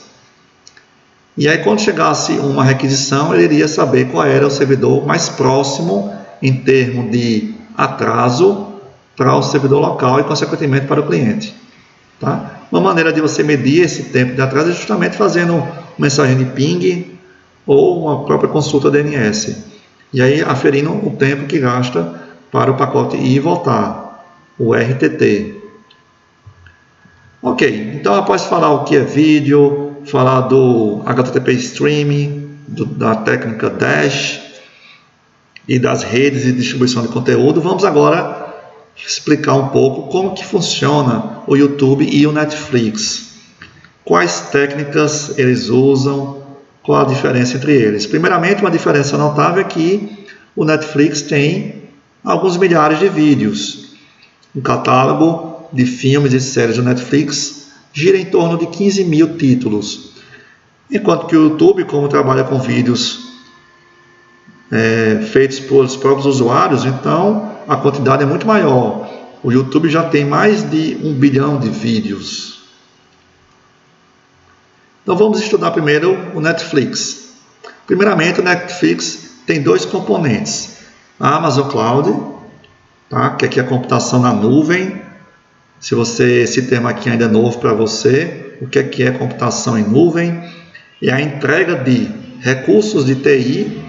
E aí, quando chegasse uma requisição, ele iria saber qual era o servidor mais próximo em termos de atraso para o servidor local e, consequentemente, para o cliente. Tá? Uma maneira de você medir esse tempo de atraso é justamente fazendo mensagem de ping ou uma própria consulta DNS. E aí, aferindo o tempo que gasta para o pacote ir e voltar, o RTT. Ok, então após falar o que é vídeo, falar do HTTP Streaming, da técnica Dash e das redes de distribuição de conteúdo, vamos agora explicar um pouco como que funciona o YouTube e o Netflix. Quais técnicas eles usam, qual a diferença entre eles. Primeiramente, uma diferença notável é que o Netflix tem alguns milhares de vídeos. O catálogo de filmes e séries do Netflix gira em torno de 15 mil títulos. Enquanto que o YouTube, como trabalha com vídeos feitos pelos próprios usuários, então a quantidade é muito maior. O YouTube já tem mais de 1 bilhão de vídeos. Então vamos estudar primeiro o Netflix. Primeiramente, o Netflix tem dois componentes. A Amazon Cloud, tá? Que aqui é a computação na nuvem. Se esse termo aqui ainda é novo para você, o que é computação em nuvem? É a entrega de recursos de TI,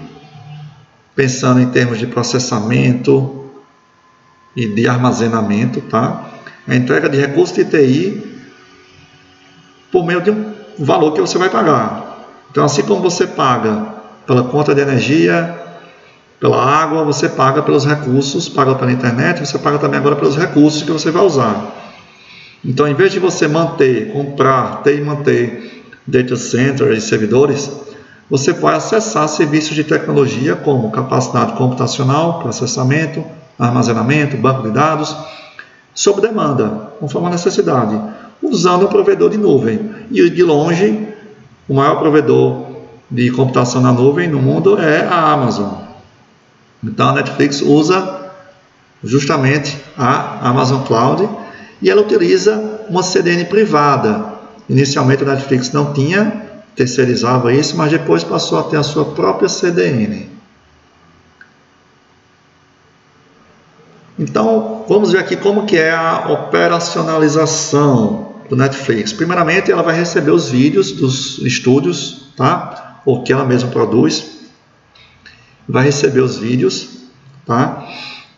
pensando em termos de processamento e de armazenamento, tá? A entrega de recursos de TI por meio de um valor que você vai pagar. Então, assim como você paga pela conta de energia, pela água, você paga pelos recursos, paga pela internet, você paga também agora pelos recursos que você vai usar. Então, em vez de você comprar, ter e manter data center e servidores, você vai acessar serviços de tecnologia como capacidade computacional, processamento, armazenamento, banco de dados, sob demanda, conforme a necessidade, usando um provedor de nuvem. E de longe, o maior provedor de computação na nuvem no mundo é a Amazon. Então, a Netflix usa justamente a Amazon Cloud e ela utiliza uma CDN privada. Inicialmente, a Netflix não tinha, terceirizava isso, mas depois passou a ter a sua própria CDN. Então, vamos ver aqui como que é a operacionalização do Netflix. Primeiramente, ela vai receber os vídeos dos estúdios, tá? Ou que ela mesma produz. Vai receber os vídeos, tá?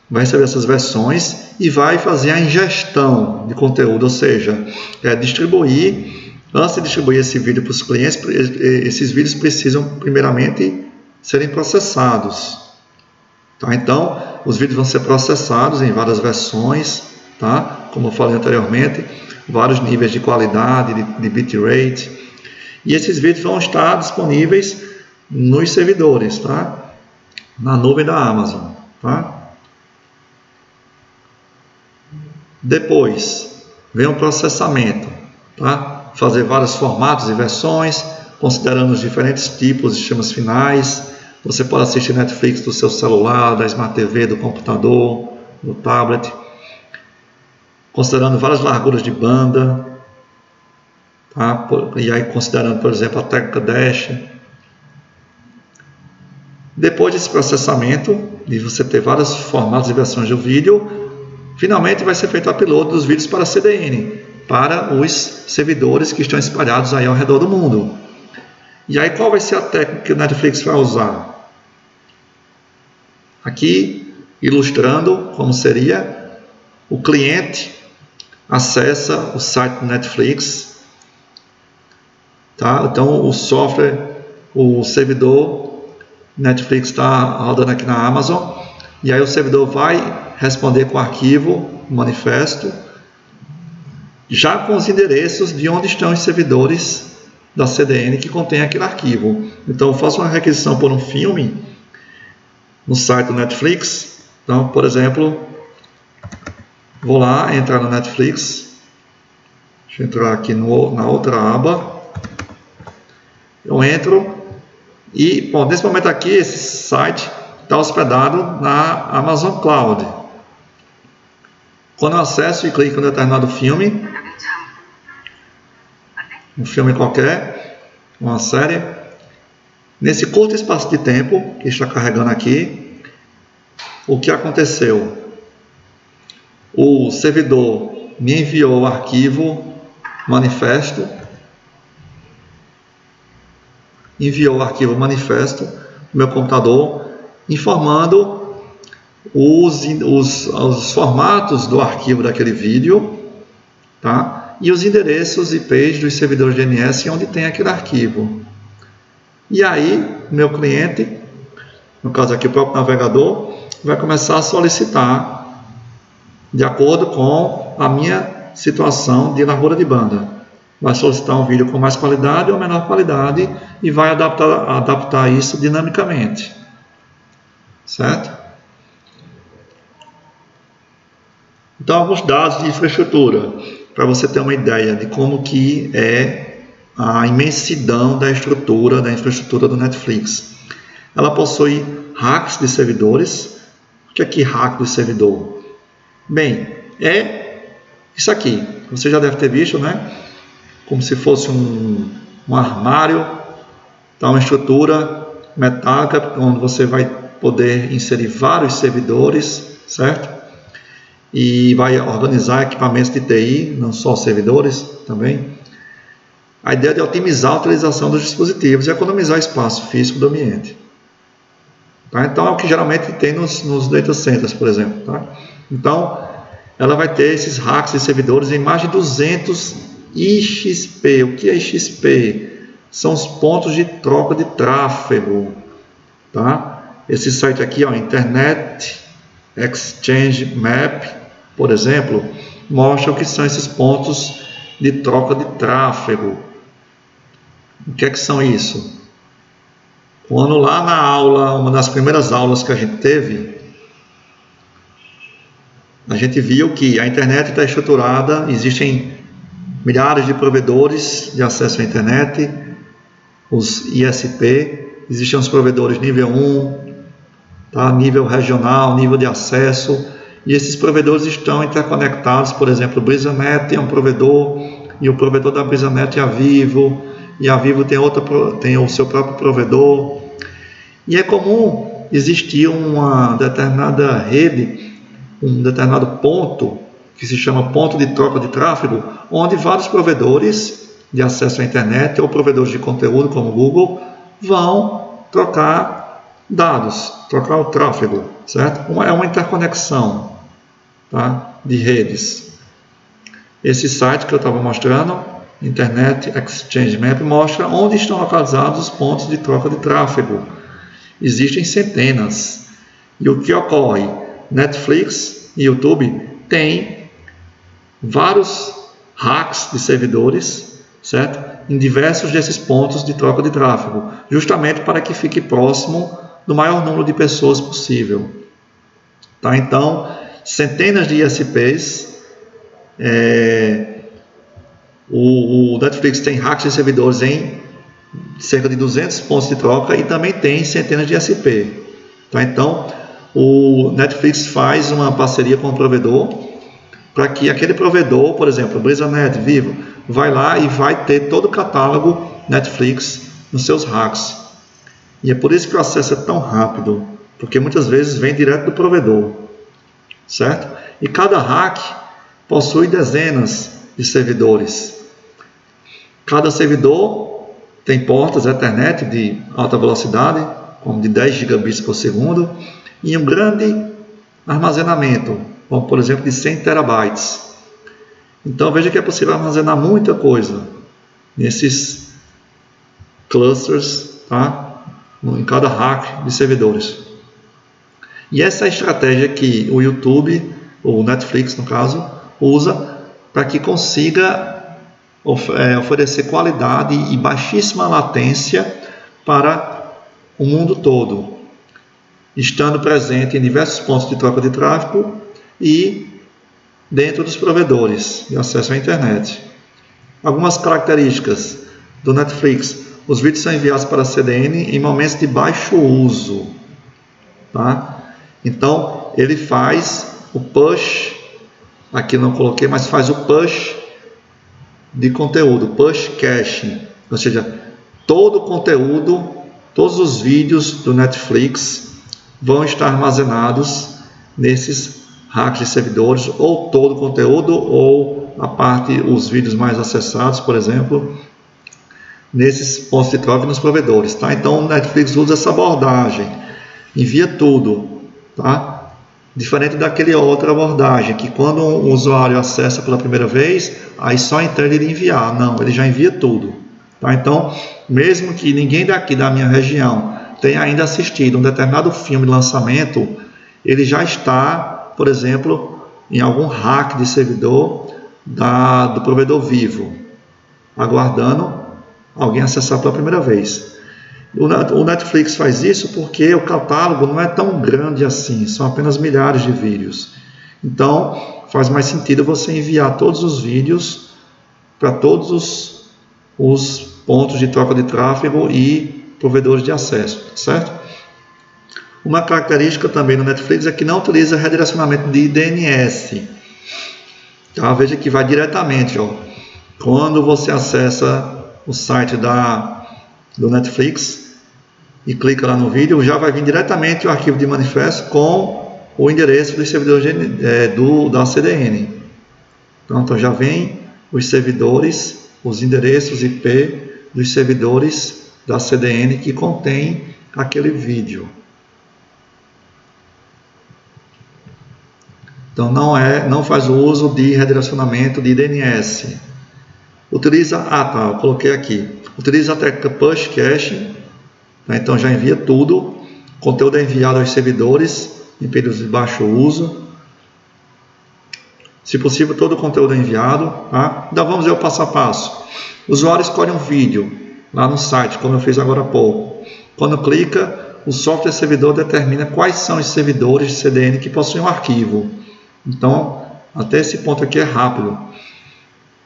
Vai receber essas versões e vai fazer a ingestão de conteúdo, ou seja, antes de distribuir esse vídeo para os clientes, esses vídeos precisam primeiramente serem processados. Tá? Então, os vídeos vão ser processados em várias versões, tá? Como eu falei anteriormente, vários níveis de qualidade, de bitrate, e esses vídeos vão estar disponíveis nos servidores, tá? Na nuvem da Amazon. Tá? Depois vem o processamento, tá? Fazer vários formatos e versões, considerando os diferentes tipos de sistemas finais. Você pode assistir Netflix do seu celular, da Smart TV, do computador, do tablet, considerando várias larguras de banda, tá? E aí considerando, por exemplo, a técnica Dash. Depois desse processamento, de você ter vários formatos e versões do vídeo, finalmente vai ser feito o upload dos vídeos para a CDN, para os servidores que estão espalhados aí ao redor do mundo. E aí qual vai ser a técnica que o Netflix vai usar? Aqui, ilustrando como seria, o cliente acessa o site do Netflix, tá? Então o software, o servidor Netflix está rodando aqui na Amazon, e aí o servidor vai responder com o arquivo manifesto, já com os endereços de onde estão os servidores da CDN que contém aquele arquivo. Então eu faço uma requisição por um filme no site do Netflix. Então, por exemplo, vou lá entrar no Netflix, deixa eu entrar aqui na outra aba, eu entro e, bom, nesse momento aqui esse site está hospedado na Amazon Cloud. Quando eu acesso e clico em um determinado filme, um filme qualquer, uma série, nesse curto espaço de tempo que está carregando aqui, o que aconteceu? O servidor me enviou o arquivo manifesto, no meu computador, informando os formatos do arquivo daquele vídeo, tá? E os endereços IPs dos servidores DNS onde tem aquele arquivo. E aí, meu cliente, no caso aqui o próprio navegador, vai começar a solicitar de acordo com a minha situação de largura de banda. Vai solicitar um vídeo com mais qualidade ou menor qualidade e vai adaptar isso dinamicamente. Certo? Então, alguns dados de infraestrutura, para você ter uma ideia de como que é a imensidão da infraestrutura do Netflix. Ela possui racks de servidores. O que é que rack de servidor? Bem, é isso aqui. Você já deve ter visto, né? Como se fosse um armário, tá? Uma estrutura metálica, onde você vai poder inserir vários servidores, certo? E vai organizar equipamentos de TI, não só servidores também. A ideia é de otimizar a utilização dos dispositivos e economizar espaço físico do ambiente. Tá? Então é o que geralmente tem nos data centers, por exemplo. Tá? Então ela vai ter esses racks de servidores em mais de 200 IXP. O que é IXP? São os pontos de troca de tráfego. Tá? Esse site aqui, ó, Internet Exchange Map, por exemplo, mostra o que são esses pontos de troca de tráfego. O que é que são isso? Quando lá na aula, uma das primeiras aulas que a gente teve, a gente viu que a internet está estruturada, existem milhares de provedores de acesso à internet, os ISP, existem os provedores nível 1, tá? Nível regional, nível de acesso, e esses provedores estão interconectados. Por exemplo, o BrisaNet é um provedor, e o provedor da BrisaNet é a Vivo, e a Vivo tem o seu próprio provedor, e é comum existir uma determinada rede, um determinado ponto, que se chama ponto de troca de tráfego, onde vários provedores de acesso à internet, ou provedores de conteúdo como o Google, vão trocar dados, trocar o tráfego, certo? É uma interconexão, tá? De redes. Esse site que eu estava mostrando, Internet Exchange Map, mostra onde estão localizados os pontos de troca de tráfego. Existem centenas. E o que ocorre? Netflix e YouTube têm vários racks de servidores, certo? Em diversos desses pontos de troca de tráfego, justamente para que fique próximo do maior número de pessoas possível. Tá? Então, centenas de ISPs. O Netflix tem hacks de servidores em cerca de 200 pontos de troca e também tem centenas de ISP. Tá? Então, o Netflix faz uma parceria com o provedor para que aquele provedor, por exemplo, BrisaNet, Vivo, vai lá e vai ter todo o catálogo Netflix nos seus hacks. E é por isso que o acesso é tão rápido. porque muitas vezes vem direto do provedor, certo? E cada hack possui dezenas de servidores. Cada servidor tem portas Ethernet de alta velocidade, como de 10 gigabits por segundo, e um grande armazenamento, como por exemplo de 100 terabytes. Então veja que é possível armazenar muita coisa nesses clusters, tá? Em cada rack de servidores. E essa é a estratégia que o YouTube, ou o Netflix no caso, usa para que consiga oferecer qualidade e baixíssima latência para o mundo todo, estando presente em diversos pontos de troca de tráfego e dentro dos provedores de acesso à internet. Algumas características do Netflix: os vídeos são enviados para a CDN em momentos de baixo uso, tá? Então ele faz o push, aqui não coloquei, mas faz o push de conteúdo, push caching, ou seja, todo o conteúdo, todos os vídeos do Netflix vão estar armazenados nesses racks de servidores, ou todo o conteúdo, ou a parte, os vídeos mais acessados, por exemplo, nesses pontos de troca nos provedores, tá? Então o Netflix usa essa abordagem, envia tudo, tá? Diferente daquela outra abordagem, que quando um usuário acessa pela primeira vez, aí só então ele iria enviar. Não, ele já envia tudo, tá? Então, mesmo que ninguém daqui da minha região tenha ainda assistido um determinado filme de lançamento, ele já está, por exemplo, em algum rack de servidor do provedor vivo, aguardando alguém acessar pela primeira vez. O Netflix faz isso porque o catálogo não é tão grande assim, são apenas milhares de vídeos. Então, faz mais sentido você enviar todos os vídeos para todos os pontos de troca de tráfego e provedores de acesso, certo? Uma característica também no Netflix é que não utiliza redirecionamento de DNS. Tá? Veja que vai diretamente, ó. Quando você acessa o site do Netflix e clica lá no vídeo, já vai vir diretamente o arquivo de manifesto com o endereço dos servidores da CDN. Então já vem os servidores, os endereços IP dos servidores da CDN que contém aquele vídeo. Então não faz o uso de redirecionamento de DNS. Utiliza, eu coloquei aqui. Utiliza a técnica push caching. Então já envia tudo, o conteúdo é enviado aos servidores em períodos de baixo uso. Se possível, todo o conteúdo é enviado. Tá? Então vamos ver o passo a passo. O usuário escolhe um vídeo lá no site, como eu fiz agora há pouco. Quando clica, o software servidor determina quais são os servidores de CDN que possuem um arquivo. Então, até esse ponto aqui é rápido.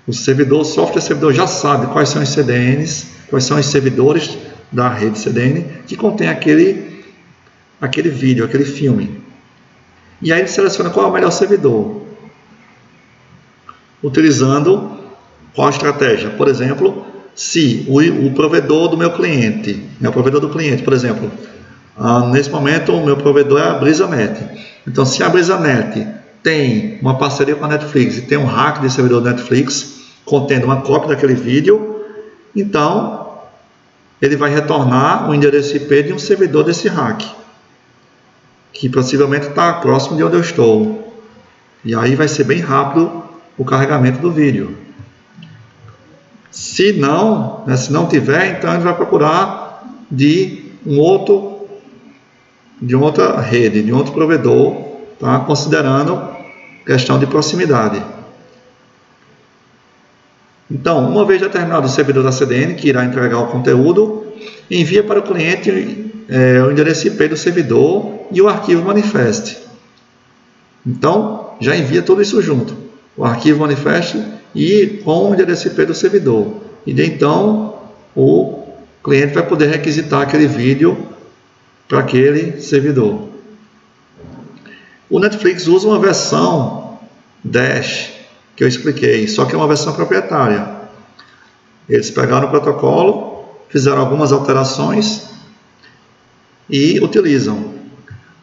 O software servidor já sabe quais são os CDNs, quais são os servidores da rede CDN que contém aquele vídeo, aquele filme. E aí ele seleciona qual é o melhor servidor, utilizando qual estratégia. Por exemplo, se o provedor do meu cliente, o provedor do cliente, por exemplo, nesse momento o meu provedor é a BrisaNet. Então, se a BrisaNet tem uma parceria com a Netflix e tem um hack de servidor da Netflix contendo uma cópia daquele vídeo, então ele vai retornar o endereço IP de um servidor desse hack, que possivelmente está próximo de onde eu estou. E aí vai ser bem rápido o carregamento do vídeo. Se não tiver, então ele vai procurar de outra rede, de outro provedor, tá? Considerando questão de proximidade. Então, uma vez determinado o servidor da CDN, que irá entregar o conteúdo, envia para o cliente o endereço IP do servidor e o arquivo manifest. Então, já envia tudo isso junto. O arquivo manifest e com o endereço IP do servidor. E então, o cliente vai poder requisitar aquele vídeo para aquele servidor. O Netflix usa uma versão Dash, que eu expliquei, só que é uma versão proprietária. Eles pegaram o protocolo, fizeram algumas alterações e utilizam.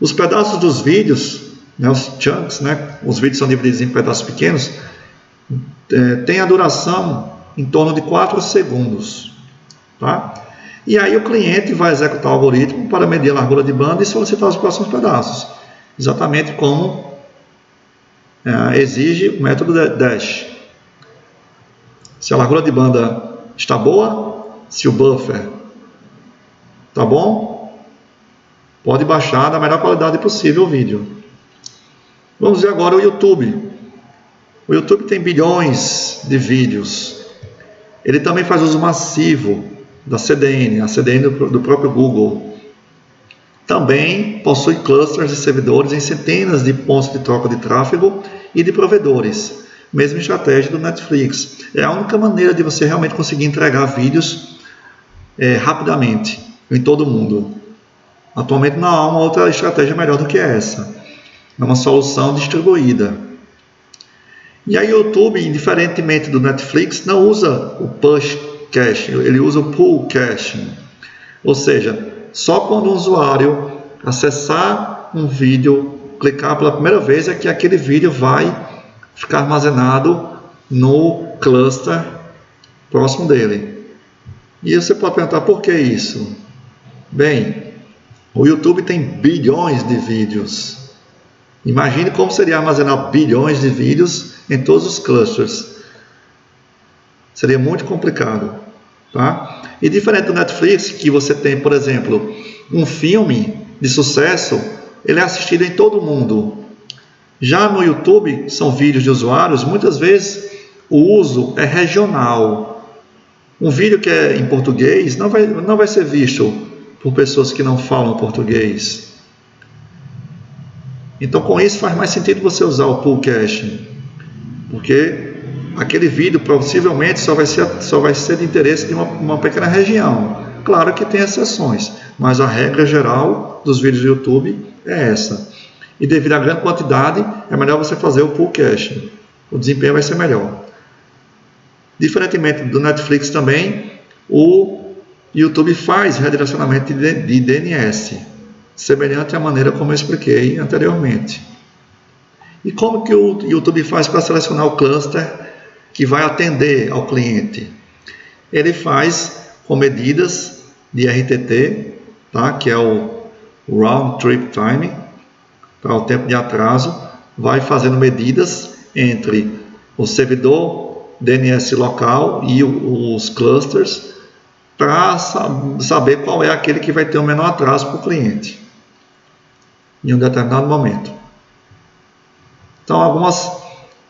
Os pedaços dos vídeos, né, os chunks, né, os vídeos são divididos em pedaços pequenos, tem a duração em torno de 4 segundos. Tá? E aí o cliente vai executar o algoritmo para medir a largura de banda e solicitar os próximos pedaços, exatamente como exige o método Dash. Se a largura de banda está boa, se o buffer está bom, pode baixar da melhor qualidade possível o vídeo. Vamos ver agora o YouTube. O YouTube tem bilhões de vídeos. Ele também faz uso massivo da CDN, a CDN do próprio Google. Também possui clusters de servidores em centenas de pontos de troca de tráfego e de provedores. Mesma estratégia do Netflix. É a única maneira de você realmente conseguir entregar vídeos rapidamente em todo o mundo. Atualmente não há uma outra estratégia melhor do que essa. É uma solução distribuída. E a YouTube, diferentemente do Netflix, não usa o push caching, ele usa o pull caching. Ou seja, só quando o usuário acessar um vídeo, clicar pela primeira vez, é que aquele vídeo vai ficar armazenado no cluster próximo dele. E você pode perguntar, por que isso? Bem, o YouTube tem bilhões de vídeos. Imagine como seria armazenar bilhões de vídeos em todos os clusters. Seria muito complicado. Tá? E diferente do Netflix, que você tem, por exemplo, um filme de sucesso, ele é assistido em todo o mundo. Já no YouTube, são vídeos de usuários, muitas vezes o uso é regional. Um vídeo que é em português não vai ser visto por pessoas que não falam português. Então, com isso, faz mais sentido você usar o pull caching, porque aquele vídeo possivelmente só vai ser de interesse de uma pequena região. Claro que tem exceções, mas a regra geral dos vídeos do YouTube é essa. E devido à grande quantidade, é melhor você fazer o pull caching. O desempenho vai ser melhor. Diferentemente do Netflix também, o YouTube faz redirecionamento de DNS, semelhante à maneira como eu expliquei anteriormente. E como que o YouTube faz para selecionar o cluster que vai atender ao cliente? Ele faz com medidas de RTT, tá? Que é o Round Trip Time, para o tempo de atraso, vai fazendo medidas entre o servidor DNS local e os clusters para saber qual é aquele que vai ter o menor atraso para o cliente em um determinado momento. Então, algumas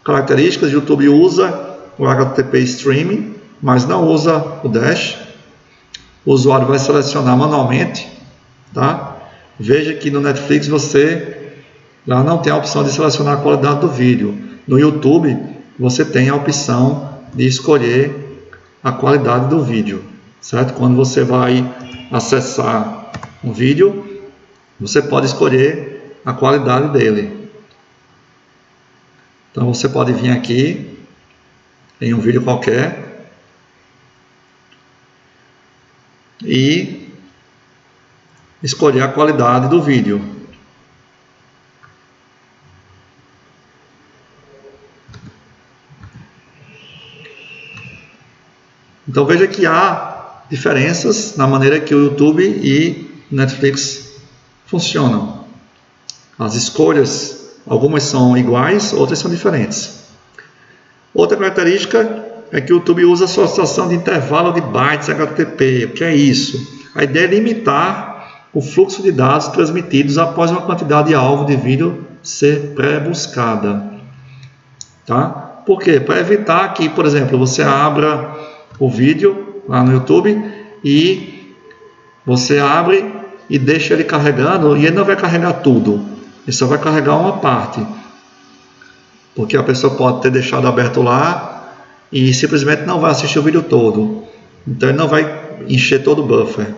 características, o YouTube usa o HTTP Streaming, mas não usa o Dash. O usuário vai selecionar manualmente, tá? Veja que no Netflix você lá não tem a opção de selecionar a qualidade do vídeo. No YouTube você tem a opção de escolher a qualidade do vídeo, certo? Quando você vai acessar um vídeo, você pode escolher a qualidade dele. Então você pode vir aqui em um vídeo qualquer e escolher a qualidade do vídeo. Então veja que há diferenças na maneira que o YouTube e Netflix funcionam. As escolhas, algumas são iguais, outras são diferentes. Outra característica é que o YouTube usa a solicitação de intervalo de bytes HTTP. O que é isso? A ideia é limitar o fluxo de dados transmitidos após uma quantidade alvo de vídeo ser pré-buscada. Tá? Por quê? Para evitar que, por exemplo, você abra o vídeo lá no YouTube e você abre e deixa ele carregando, e ele não vai carregar tudo, ele só vai carregar uma parte, porque a pessoa pode ter deixado aberto lá e simplesmente não vai assistir o vídeo todo, então ele não vai encher todo o buffer.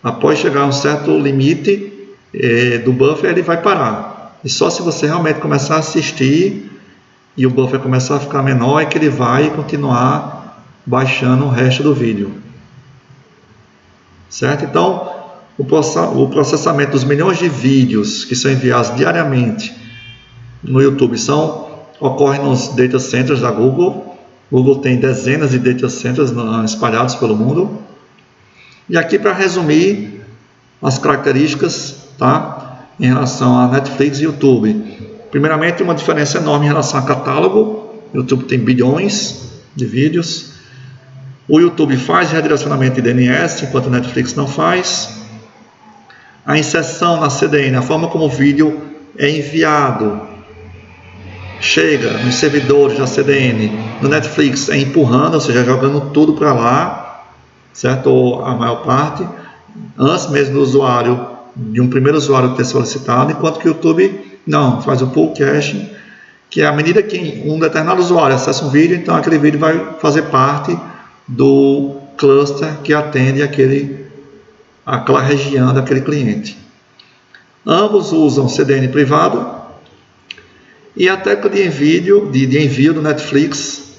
Após chegar a um certo limite do buffer, ele vai parar, e só se você realmente começar a assistir e o buffer começar a ficar menor é que ele vai continuar baixando o resto do vídeo, certo? Então o processamento dos milhões de vídeos que são enviados diariamente no YouTube ocorre nos data centers da Google. Google tem dezenas de data centers espalhados pelo mundo. E aqui, para resumir as características, tá, em relação a Netflix e YouTube. Primeiramente, uma diferença enorme em relação a catálogo. O YouTube tem bilhões de vídeos. O YouTube faz redirecionamento de DNS, enquanto o Netflix não faz. A inserção na CDN, a forma como o vídeo é enviado, chega nos servidores da CDN, no Netflix é empurrando, ou seja, jogando tudo para lá, certo? Ou a maior parte, antes mesmo do usuário, de um primeiro usuário ter solicitado, enquanto que o YouTube não, faz o pull caching, que é à medida que um determinado usuário acessa um vídeo, então aquele vídeo vai fazer parte do cluster que atende aquela região daquele cliente. Ambos usam CDN privado e a tecla de envio do Netflix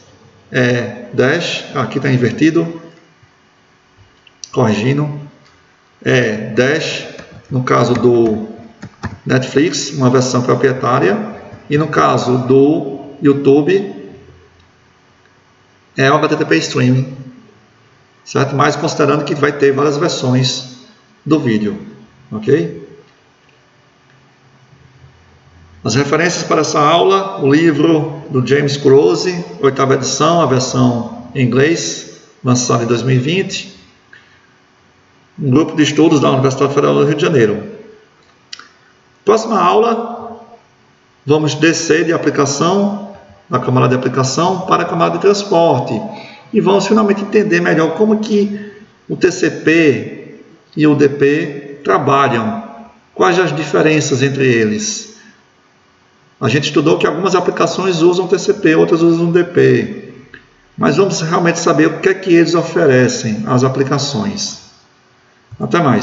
é dash, aqui está invertido, corrigindo, é dash no caso do Netflix, uma versão proprietária, e no caso do YouTube é o HTTP Streaming, certo? Mas considerando que vai ter várias versões do vídeo, ok? As referências para essa aula: o livro do James Close, 8ª edição, a versão em inglês, lançada em 2020, um grupo de estudos da Universidade Federal do Rio de Janeiro. Próxima aula, vamos descer de aplicação, da camada de aplicação para a camada de transporte, e vamos finalmente entender melhor como que o TCP e o UDP trabalham, quais as diferenças entre eles. A gente estudou que algumas aplicações usam TCP, outras usam UDP, mas vamos realmente saber o que é que eles oferecem às aplicações. Até mais.